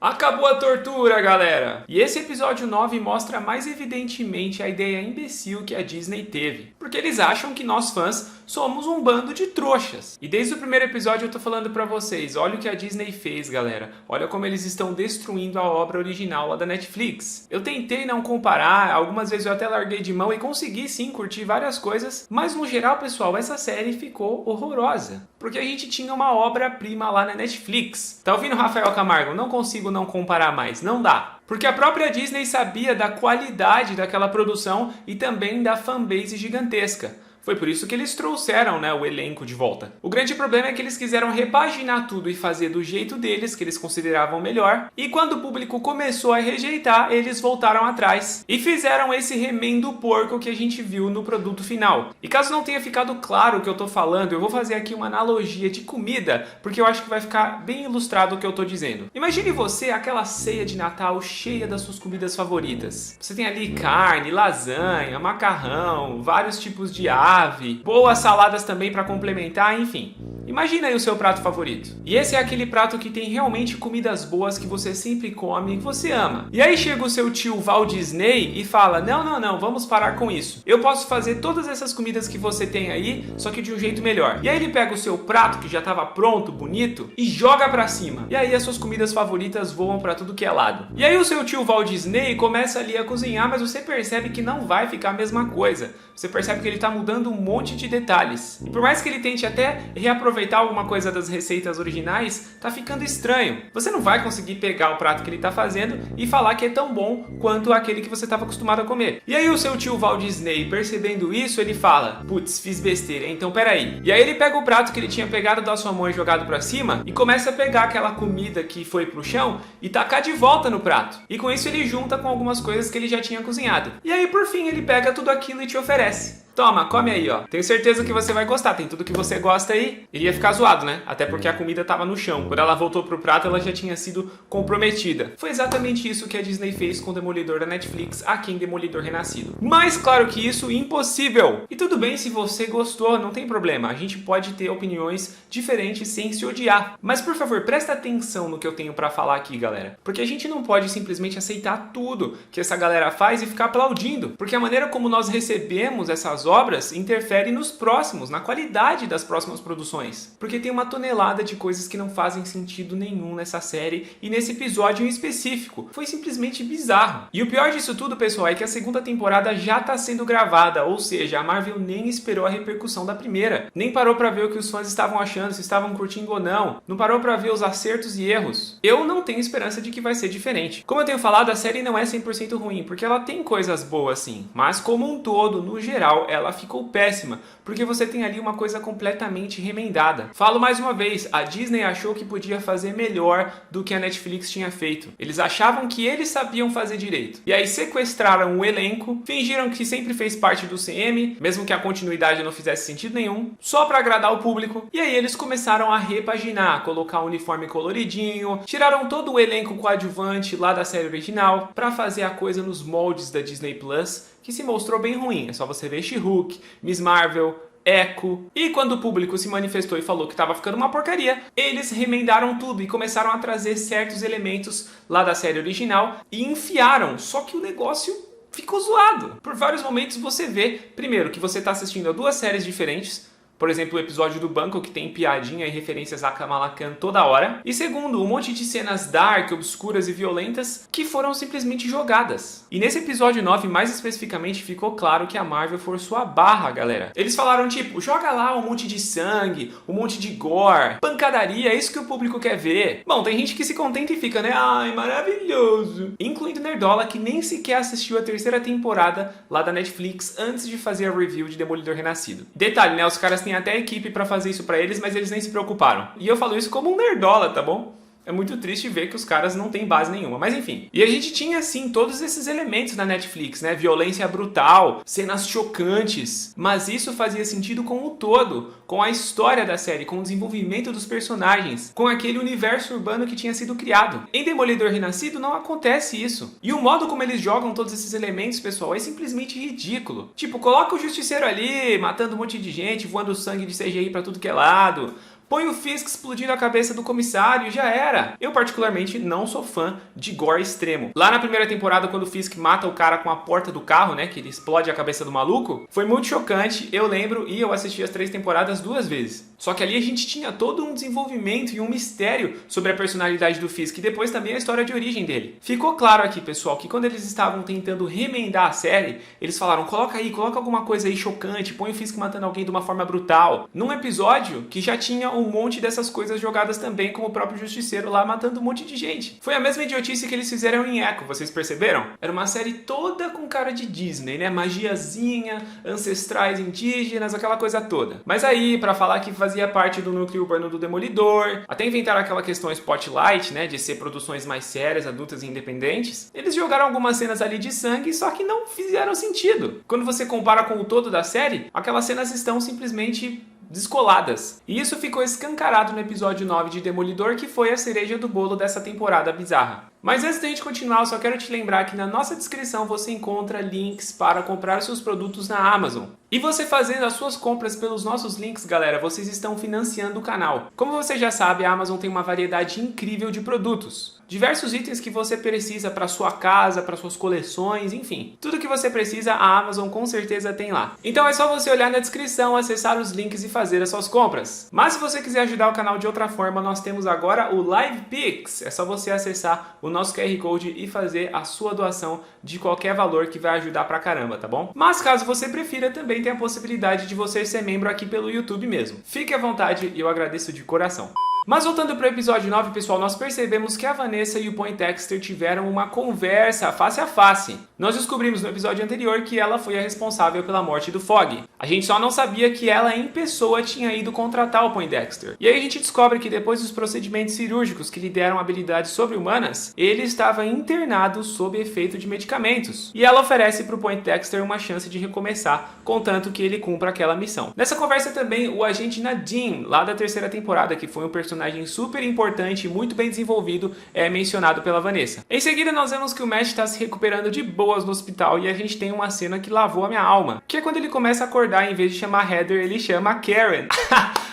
Acabou a tortura, galera! E esse episódio 9 mostra mais evidentemente a ideia imbecil que a Disney teve. Porque eles acham que nós fãs somos um bando de trouxas. E desde o primeiro episódio eu tô falando pra vocês, olha o que a Disney fez, galera. Olha como eles estão destruindo a obra original lá da Netflix. Eu tentei não comparar, algumas vezes eu até larguei de mão e consegui sim curtir várias coisas, mas no geral, pessoal, essa série ficou horrorosa. Porque a gente tinha uma obra-prima lá na Netflix. Tá ouvindo, Rafael Camargo? Não consigo não comparar mais, não dá. Porque a própria Disney sabia da qualidade daquela produção e também da fanbase gigantesca. Foi por isso que eles trouxeram, o elenco de volta. O grande problema é que eles quiseram repaginar tudo e fazer do jeito deles, que eles consideravam melhor. E quando o público começou a rejeitar, eles voltaram atrás. E fizeram esse remendo porco que a gente viu no produto final. E caso não tenha ficado claro o que eu tô falando, eu vou fazer aqui uma analogia de comida, porque eu acho que vai ficar bem ilustrado o que eu tô dizendo. Imagine você aquela ceia de Natal cheia das suas comidas favoritas. Você tem ali carne, lasanha, macarrão, vários tipos de boas saladas também para complementar, enfim. Imagina aí o seu prato favorito. E esse é aquele prato que tem realmente comidas boas que você sempre come e que você ama. E aí chega o seu tio Walt Disney e fala, não, vamos parar com isso. Eu posso fazer todas essas comidas que você tem aí, só que de um jeito melhor. E aí ele pega o seu prato que já estava pronto, bonito, e joga pra cima. E aí as suas comidas favoritas voam pra tudo que é lado. E aí o seu tio Walt Disney começa ali a cozinhar, mas você percebe que não vai ficar a mesma coisa. Você percebe que ele está mudando um monte de detalhes. E por mais que ele tente até reaproveitar alguma coisa das receitas originais, tá ficando estranho. Você não vai conseguir pegar o prato que ele tá fazendo e falar que é tão bom quanto aquele que você estava acostumado a comer. E aí o seu tio Walt Disney, percebendo isso, ele fala, putz, fiz besteira, então peraí. E aí ele pega o prato que ele tinha pegado da sua mãe e jogado pra cima e começa a pegar aquela comida que foi pro chão e tacar de volta no prato. E com isso ele junta com algumas coisas que ele já tinha cozinhado. E aí por fim ele pega tudo aquilo e te oferece. Toma, come aí, ó. Tenho certeza que você vai gostar, tem tudo que você gosta aí. Iria ficar zoado, né? Até porque a comida tava no chão. Quando ela voltou pro prato, ela já tinha sido comprometida. Foi exatamente isso que a Disney fez com o Demolidor da Netflix aqui em Demolidor Renascido. Mas claro que isso é impossível. E tudo bem se você gostou, não tem problema. A gente pode ter opiniões diferentes sem se odiar. Mas por favor, presta atenção no que eu tenho pra falar aqui, galera. Porque a gente não pode simplesmente aceitar tudo que essa galera faz e ficar aplaudindo. Porque a maneira como nós recebemos essas obras interfere nos próximos, na qualidade das próximas produções. Porque tem uma tonelada de coisas que não fazem sentido nenhum nessa série e nesse episódio em específico. Foi simplesmente bizarro. E o pior disso tudo, pessoal, é que a segunda temporada já está sendo gravada, ou seja, a Marvel nem esperou a repercussão da primeira. Nem parou para ver o que os fãs estavam achando, se estavam curtindo ou não. Não parou para ver os acertos e erros. Eu não tenho esperança de que vai ser diferente. Como eu tenho falado, a série não é 100% ruim, porque ela tem coisas boas sim. Mas como um todo, no geral, ela ficou péssima, porque você tem ali uma coisa completamente remendada. Falo mais uma vez, a Disney achou que podia fazer melhor do que a Netflix tinha feito. Eles achavam que eles sabiam fazer direito. E aí sequestraram o elenco, fingiram que sempre fez parte do CM, mesmo que a continuidade não fizesse sentido nenhum, só para agradar o público. E aí eles começaram a repaginar, colocar um uniforme coloridinho, tiraram todo o elenco coadjuvante lá da série original para fazer a coisa nos moldes da Disney Plus, que se mostrou bem ruim. É só você ver She-Hulk, Miss Marvel, Echo. E quando o público se manifestou e falou que estava ficando uma porcaria, eles remendaram tudo e começaram a trazer certos elementos lá da série original e enfiaram. Só que o negócio ficou zoado. Por vários momentos você vê, primeiro, que você está assistindo a duas séries diferentes. Por exemplo, o episódio do banco que tem piadinha e referências a Kamala Khan toda hora. E segundo, um monte de cenas dark, obscuras e violentas que foram simplesmente jogadas. E nesse episódio 9, mais especificamente, ficou claro que a Marvel forçou a barra, galera. Eles falaram tipo, joga lá um monte de sangue, um monte de gore, pancadaria, é isso que o público quer ver. Bom, tem gente que se contenta e fica, né? Ai, maravilhoso. Incluindo Nerdola, que nem sequer assistiu a terceira temporada lá da Netflix antes de fazer a review de Demolidor Renascido. Detalhe, né? Os caras tem até a equipe pra fazer isso pra eles, mas eles nem se preocuparam. E eu falo isso como um nerdola, tá bom? É muito triste ver que os caras não têm base nenhuma, mas enfim. E a gente tinha, assim, todos esses elementos na Netflix, né? Violência brutal, cenas chocantes. Mas isso fazia sentido com o todo, com a história da série, com o desenvolvimento dos personagens, com aquele universo urbano que tinha sido criado. Em Demolidor Renascido não acontece isso. E o modo como eles jogam todos esses elementos, pessoal, é simplesmente ridículo. Tipo, coloca o Justiceiro ali, matando um monte de gente, voando sangue de CGI pra tudo que é lado. Põe o Fisk explodindo a cabeça do comissário e já era. Eu particularmente não sou fã de gore extremo. Lá na primeira temporada, quando o Fisk mata o cara com a porta do carro, né, que ele explode a cabeça do maluco, foi muito chocante, eu lembro, e eu assisti as 3 temporadas 2 vezes. Só que ali a gente tinha todo um desenvolvimento e um mistério sobre a personalidade do Fisk e depois também a história de origem dele. Ficou claro aqui, pessoal, que quando eles estavam tentando remendar a série, eles falaram, coloca alguma coisa aí chocante, põe o Fisk matando alguém de uma forma brutal. Num episódio que já tinha um monte dessas coisas jogadas também, como o próprio Justiceiro lá matando um monte de gente. Foi a mesma idiotice que eles fizeram em Echo, vocês perceberam? Era uma série toda com cara de Disney, né? Magiazinha, ancestrais indígenas, aquela coisa toda. Mas aí, pra falar que fazia parte do núcleo urbano do Demolidor, até inventaram aquela questão Spotlight, né? De ser produções mais sérias, adultas e independentes. Eles jogaram algumas cenas ali de sangue, só que não fizeram sentido. Quando você compara com o todo da série, aquelas cenas estão simplesmente descoladas. E isso ficou escancarado no episódio 9 de Demolidor, que foi a cereja do bolo dessa temporada bizarra. Mas antes da gente continuar, eu só quero te lembrar que na nossa descrição você encontra links para comprar seus produtos na Amazon. E você fazendo as suas compras pelos nossos links, galera, vocês estão financiando o canal. Como você já sabe, a Amazon tem uma variedade incrível de produtos. Diversos itens que você precisa para sua casa, para suas coleções, enfim. Tudo que você precisa, a Amazon com certeza tem lá. Então é só você olhar na descrição, acessar os links e fazer as suas compras. Mas se você quiser ajudar o canal de outra forma, nós temos agora o Live Pix. É só você acessar o nosso QR Code e fazer a sua doação de qualquer valor que vai ajudar pra caramba, tá bom? Mas caso você prefira, também tem a possibilidade de você ser membro aqui pelo YouTube mesmo. Fique à vontade e eu agradeço de coração. Mas voltando para o episódio 9, pessoal, nós percebemos que a Vanessa e o Poindexter tiveram uma conversa face a face. Nós descobrimos no episódio anterior que ela foi a responsável pela morte do Fogg. A gente só não sabia que ela em pessoa tinha ido contratar o Poindexter. E aí a gente descobre que depois dos procedimentos cirúrgicos que lhe deram habilidades sobre-humanas, ele estava internado sob efeito de medicamentos. E ela oferece para o Poindexter uma chance de recomeçar, contanto que ele cumpra aquela missão. Nessa conversa também, o agente Nadeem, lá da 3ª temporada, que foi um personagem super importante e muito bem desenvolvido, é mencionado pela Vanessa. Em seguida, nós vemos que o Matt está se recuperando de boas no hospital e a gente tem uma cena que lavou a minha alma, que é quando ele começa a acordar, em vez de chamar Heather, ele chama Karen.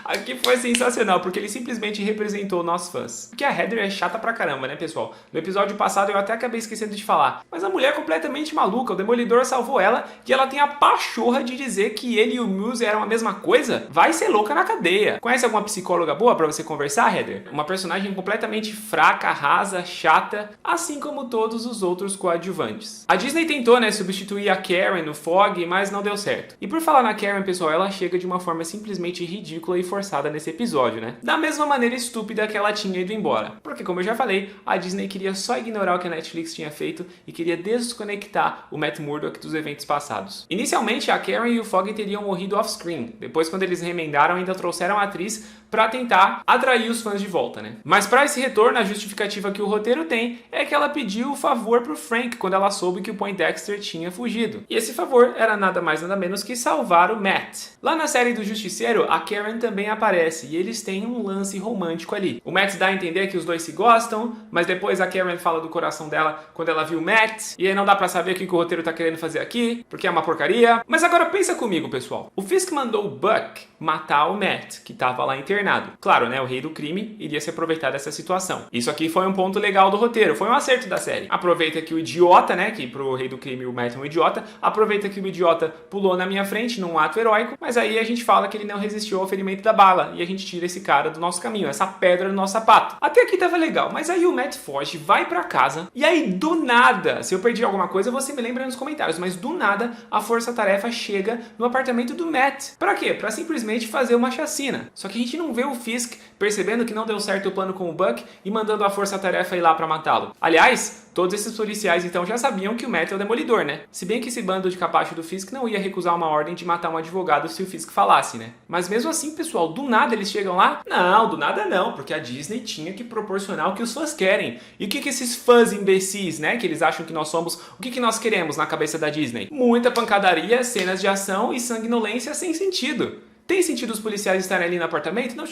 Aqui foi sensacional, porque ele simplesmente representou nós fãs. Porque a Heather é chata pra caramba, né, pessoal? No episódio passado eu até acabei esquecendo de falar, mas a mulher é completamente maluca, o Demolidor salvou ela e ela tem a pachorra de dizer que ele e o Muse eram a mesma coisa? Vai ser louca na cadeia. Conhece alguma psicóloga boa pra você conversar, Heather? Uma personagem completamente fraca, rasa, chata, assim como todos os outros coadjuvantes. A Disney tentou, né, substituir a Karen no Fogg, mas não deu certo. E por falar na Karen, pessoal, ela chega de uma forma simplesmente ridícula e forçada nesse episódio, né? Da mesma maneira estúpida que ela tinha ido embora. Porque, como eu já falei, a Disney queria só ignorar o que a Netflix tinha feito e queria desconectar o Matt Murdock dos eventos passados. Inicialmente, a Karen e o Fogg teriam morrido off-screen. Depois, quando eles remendaram, ainda trouxeram a atriz pra tentar atrair os fãs de volta, né? Mas pra esse retorno, a justificativa que o roteiro tem é que ela pediu o favor pro Frank quando ela soube que o Poindexter tinha fugido. E esse favor era nada mais nada menos que salvar o Matt. Lá na série do Justiceiro, a Karen também aparece e eles têm um lance romântico ali. O Matt dá a entender que os dois se gostam, mas depois a Karen fala do coração dela quando ela viu o Matt, e aí não dá pra saber o que o roteiro tá querendo fazer aqui, porque é uma porcaria. Mas agora pensa comigo, pessoal. O Fisk mandou o Buck matar o Matt, que tava lá internado. Claro, né, o rei do crime iria se aproveitar dessa situação. Isso aqui foi um ponto legal do roteiro, foi um acerto da série. Aproveita que o idiota, né, que pro rei do crime o Matt é um idiota, aproveita que o idiota pulou na minha frente num ato heróico, mas aí a gente fala que ele não resistiu ao ferimento da bala, e a gente tira esse cara do nosso caminho, essa pedra do nosso sapato. Até aqui tava legal, mas aí o Matt foge, vai pra casa, e aí do nada, se eu perdi alguma coisa, você me lembra nos comentários, mas do nada a força-tarefa chega no apartamento do Matt. Pra quê? Pra simplesmente fazer uma chacina. Só que a gente não vê o Fisk percebendo que não deu certo o plano com o Buck e mandando a força-tarefa ir lá pra matá-lo. Aliás, todos esses policiais então já sabiam que o Matt é o Demolidor, né? Se bem que esse bando de capacho do Fisk não ia recusar uma ordem de matar um advogado se o Fisk falasse, né? Mas mesmo assim, pessoal, do nada eles chegam lá? Não, do nada não, porque a Disney tinha que proporcionar o que os fãs querem. E o que esses fãs imbecis, né, que eles acham que nós somos, o que nós queremos na cabeça da Disney? Muita pancadaria, cenas de ação e sanguinolência sem sentido. Tem sentido os policiais estarem ali no apartamento? Não,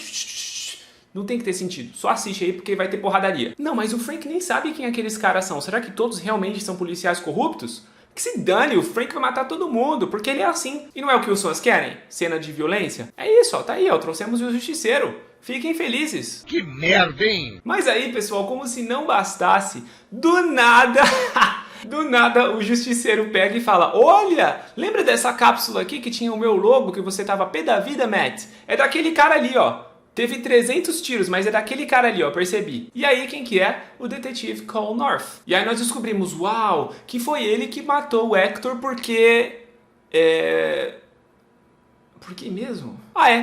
não tem que ter sentido. Só assiste aí porque vai ter porradaria. Não, mas o Frank nem sabe quem aqueles caras são. Será que todos realmente são policiais corruptos? Que se dane, o Frank vai matar todo mundo, porque ele é assim. E não é o que os fãs querem? Cena de violência? É isso, ó, tá aí, ó, trouxemos o Justiceiro. Fiquem felizes. Que merda, hein? Mas aí, pessoal, como se não bastasse, do nada... Do nada, o Justiceiro pega e fala: olha, lembra dessa cápsula aqui que tinha o meu logo que você tava pé da vida, Matt? É daquele cara ali, ó. Teve 300 tiros, mas é daquele cara ali, ó, percebi. E aí, quem que é? O detetive Cole North. E aí nós descobrimos, uau, que foi ele que matou o Hector porque... Por que mesmo?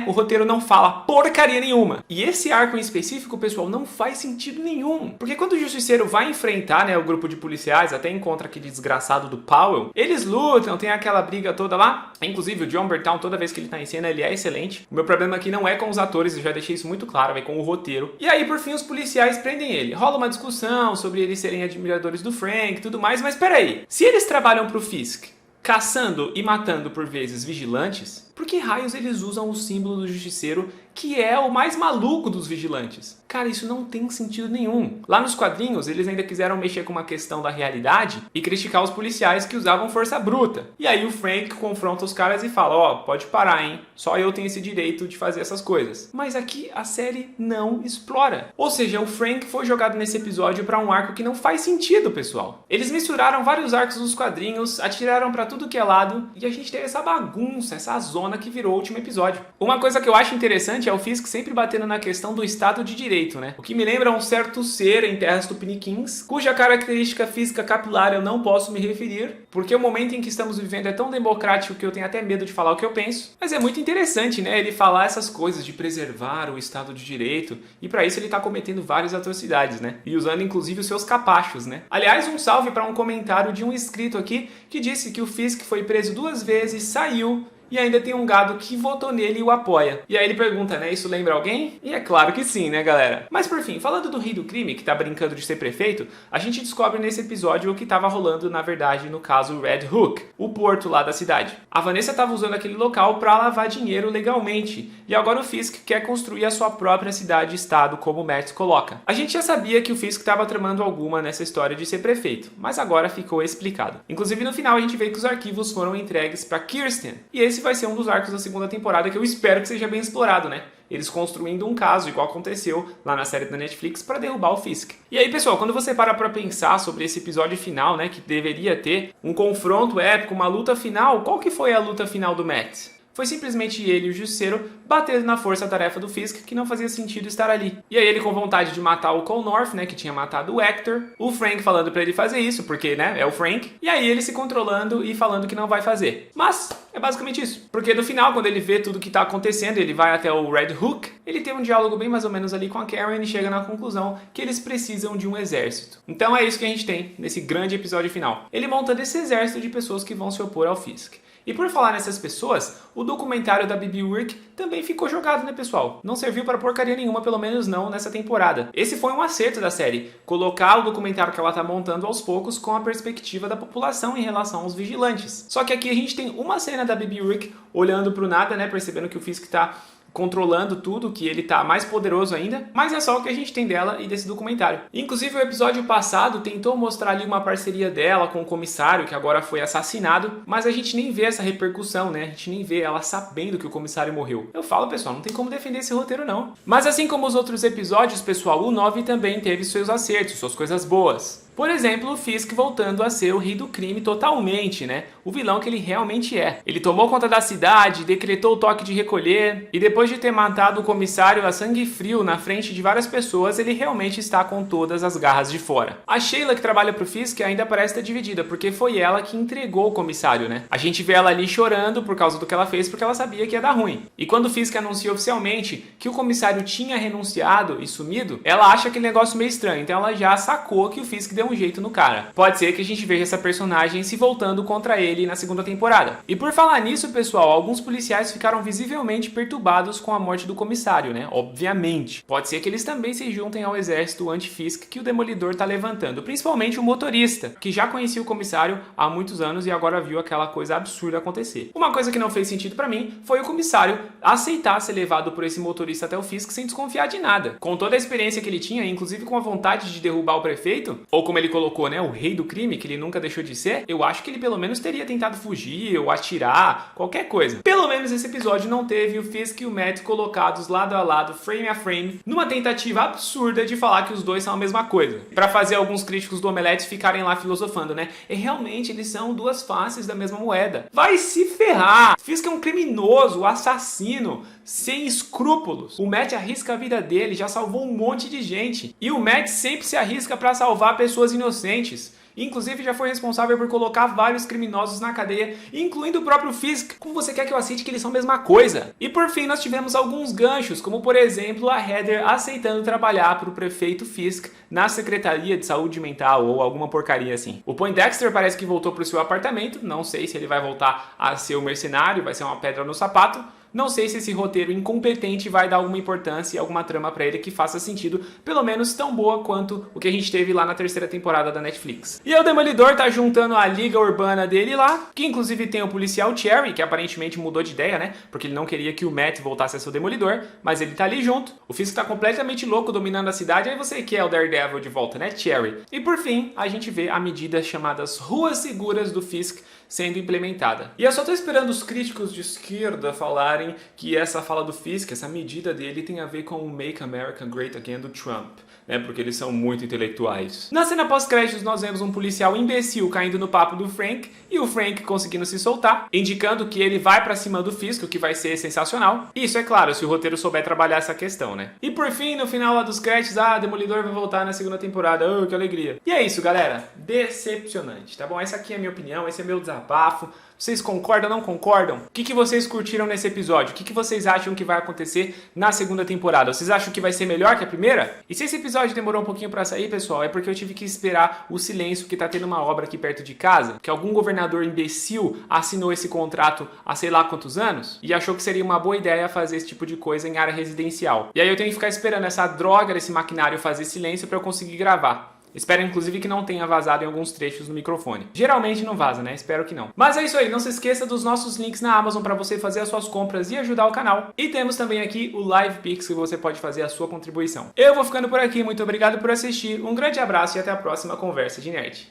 O roteiro não fala porcaria nenhuma. E esse arco em específico, pessoal, não faz sentido nenhum. Porque quando o Justiceiro vai enfrentar, né, o grupo de policiais, até encontra aquele desgraçado do Powell, eles lutam, tem aquela briga toda lá. Inclusive, o Jon Bernthal, toda vez que ele tá em cena, ele é excelente. O meu problema aqui não é com os atores, eu já deixei isso muito claro, é com o roteiro. E aí, por fim, os policiais prendem ele. Rola uma discussão sobre eles serem admiradores do Frank e tudo mais, mas peraí. Se eles trabalham pro Fisk, caçando e matando por vezes vigilantes, por que raios eles usam o símbolo do Justiceiro, que é o mais maluco dos vigilantes? Cara, isso não tem sentido nenhum. Lá nos quadrinhos, eles ainda quiseram mexer com uma questão da realidade e criticar os policiais que usavam força bruta. E aí o Frank confronta os caras e fala, ó, pode parar, hein? Só eu tenho esse direito de fazer essas coisas. Mas aqui a série não explora. Ou seja, o Frank foi jogado nesse episódio pra um arco que não faz sentido, pessoal. Eles misturaram vários arcos dos quadrinhos, atiraram pra tudo que é lado, e a gente teve essa bagunça, essa zona que virou o último episódio. Uma coisa que eu acho interessante é o Fisk sempre batendo na questão do Estado de Direito, né? O que me lembra um certo ser em terras tupiniquins, cuja característica física capilar eu não posso me referir, porque o momento em que estamos vivendo é tão democrático que eu tenho até medo de falar o que eu penso. Mas é muito interessante, né? Ele falar essas coisas de preservar o Estado de Direito, e para isso ele tá cometendo várias atrocidades, né? E usando inclusive os seus capachos, né? Aliás, um salve para um comentário de um inscrito aqui que disse que o Fisk foi preso 2 vezes, saiu, e ainda tem um gado que votou nele e o apoia. E aí ele pergunta, né, isso lembra alguém? E é claro que sim, né, galera? Mas por fim, falando do rei do crime, que tá brincando de ser prefeito, a gente descobre nesse episódio o que tava rolando, na verdade, no caso Red Hook, o porto lá da cidade. A Vanessa tava usando aquele local pra lavar dinheiro legalmente, e agora o Fisk quer construir a sua própria cidade-estado, como o Matt coloca. A gente já sabia que o Fisk tava tramando alguma nessa história de ser prefeito, mas agora ficou explicado. Inclusive no final a gente vê que os arquivos foram entregues pra Kirsten, e esse vai ser um dos arcos da segunda temporada que eu espero que seja bem explorado, né? Eles construindo um caso, igual aconteceu lá na série da Netflix, para derrubar o Fisk. E aí, pessoal, quando você para pra pensar sobre esse episódio final, né, que deveria ter um confronto épico, uma luta final, qual que foi a luta final do Matt? Foi simplesmente ele e o Justiceiro batendo na força-tarefa do Fisk, que não fazia sentido estar ali. E aí ele com vontade de matar o Cole North, né, que tinha matado o Hector, o Frank falando pra ele fazer isso, porque, né, é o Frank, e aí ele se controlando e falando que não vai fazer. Mas é basicamente isso, porque no final, quando ele vê tudo que tá acontecendo, ele vai até o Red Hook, ele tem um diálogo bem mais ou menos ali com a Karen e chega na conclusão que eles precisam de um exército. Então é isso que a gente tem nesse grande episódio final. Ele montando esse exército de pessoas que vão se opor ao Fisk. E por falar nessas pessoas, o documentário da Bibi Urich também ficou jogado, né, pessoal? Não serviu para porcaria nenhuma, pelo menos não nessa temporada. Esse foi um acerto da série, colocar o documentário que ela tá montando aos poucos com a perspectiva da população em relação aos vigilantes. Só que aqui a gente tem uma cena da Bibi Urich olhando pro nada, né, percebendo que o Fisk tá controlando tudo, que ele tá mais poderoso ainda, mas é só o que a gente tem dela e desse documentário. Inclusive o episódio passado tentou mostrar ali uma parceria dela com o comissário, que agora foi assassinado, mas a gente nem vê essa repercussão, né? A gente nem vê ela sabendo que o comissário morreu. Eu falo, pessoal, não tem como defender esse roteiro não. Mas assim como os outros episódios, pessoal, o 9 também teve seus acertos, suas coisas boas. Por exemplo, o Fisk voltando a ser o rei do crime totalmente, né? O vilão que ele realmente é. Ele tomou conta da cidade, decretou o toque de recolher, e depois de ter matado o comissário a sangue frio na frente de várias pessoas, ele realmente está com todas as garras de fora. A Sheila, que trabalha pro Fisk, ainda parece estar dividida, porque foi ela que entregou o comissário, né? A gente vê ela ali chorando por causa do que ela fez, porque ela sabia que ia dar ruim. E quando o Fisk anuncia oficialmente que o comissário tinha renunciado e sumido, ela acha aquele negócio meio estranho, então ela já sacou que o Fisk deu um jeito no cara. Pode ser que a gente veja essa personagem se voltando contra ele na segunda temporada. E por falar nisso, pessoal, alguns policiais ficaram visivelmente perturbados com a morte do comissário, né? Obviamente. Pode ser que eles também se juntem ao exército anti-Fisk que o Demolidor tá levantando, principalmente o motorista, que já conhecia o comissário há muitos anos e agora viu aquela coisa absurda acontecer. Uma coisa que não fez sentido pra mim foi o comissário aceitar ser levado por esse motorista até o Fisk sem desconfiar de nada. Com toda a experiência que ele tinha, inclusive com a vontade de derrubar o prefeito, ou como como ele colocou, né, o rei do crime, que ele nunca deixou de ser, eu acho que ele pelo menos teria tentado fugir ou atirar, qualquer coisa. Pelo menos esse episódio não teve o Fisk e o Matt colocados lado a lado, frame a frame, numa tentativa absurda de falar que os dois são a mesma coisa. Pra fazer alguns críticos do Omelete ficarem lá filosofando, né? E realmente eles são duas faces da mesma moeda. Vai se ferrar! Fisk é um criminoso, assassino, sem escrúpulos. O Matt arrisca a vida dele, já salvou um monte de gente. E o Matt sempre se arrisca pra salvar pessoas inocentes. Inclusive já foi responsável por colocar vários criminosos na cadeia, incluindo o próprio Fisk. Como você quer que eu aceite que eles são a mesma coisa? E por fim nós tivemos alguns ganchos, como por exemplo a Heather aceitando trabalhar para o prefeito Fisk na Secretaria de Saúde Mental ou alguma porcaria assim. O Poindexter parece que voltou para o seu apartamento, não sei se ele vai voltar a ser o mercenário, vai ser uma pedra no sapato. Não sei se esse roteiro incompetente vai dar alguma importância e alguma trama pra ele que faça sentido, pelo menos tão boa quanto o que a gente teve lá na terceira temporada da Netflix. E o Demolidor tá juntando a liga urbana dele lá, que inclusive tem o policial Cherry, que aparentemente mudou de ideia, né? Porque ele não queria que o Matt voltasse a ser o Demolidor, mas ele tá ali junto. O Fisk tá completamente louco dominando a cidade, aí você quer o Daredevil de volta, né, Cherry? E por fim, a gente vê a medida chamadas Ruas Seguras do Fisk sendo implementada. E eu só tô esperando os críticos de esquerda falarem que essa fala do Fisk, essa medida dele tem a ver com o Make America Great Again do Trump, né? Porque eles são muito intelectuais. Na cena pós-créditos nós vemos um policial imbecil caindo no papo do Frank e o Frank conseguindo se soltar, indicando que ele vai pra cima do Fisk, o que vai ser sensacional. Isso é claro, se o roteiro souber trabalhar essa questão, né? E por fim, no final lá dos créditos, Demolidor vai voltar na segunda temporada. Oh, que alegria. E é isso, galera. Decepcionante, tá bom? Essa aqui é a minha opinião, esse é meu desabafo. Vocês concordam, não concordam? O que vocês curtiram nesse episódio? O que vocês acham que vai acontecer na segunda temporada? Vocês acham que vai ser melhor que a primeira? E se esse episódio demorou um pouquinho pra sair, pessoal, é porque eu tive que esperar o silêncio, que tá tendo uma obra aqui perto de casa, que algum governador imbecil assinou esse contrato há sei lá quantos anos e achou que seria uma boa ideia fazer esse tipo de coisa em área residencial. E aí eu tenho que ficar esperando essa droga desse maquinário fazer silêncio pra eu conseguir gravar. Espero, inclusive, que não tenha vazado em alguns trechos no microfone. Geralmente não vaza, né? Espero que não. Mas é isso aí. Não se esqueça dos nossos links na Amazon para você fazer as suas compras e ajudar o canal. E temos também aqui o Live Pix, que você pode fazer a sua contribuição. Eu vou ficando por aqui. Muito obrigado por assistir. Um grande abraço e até a próxima Conversa de Nerd.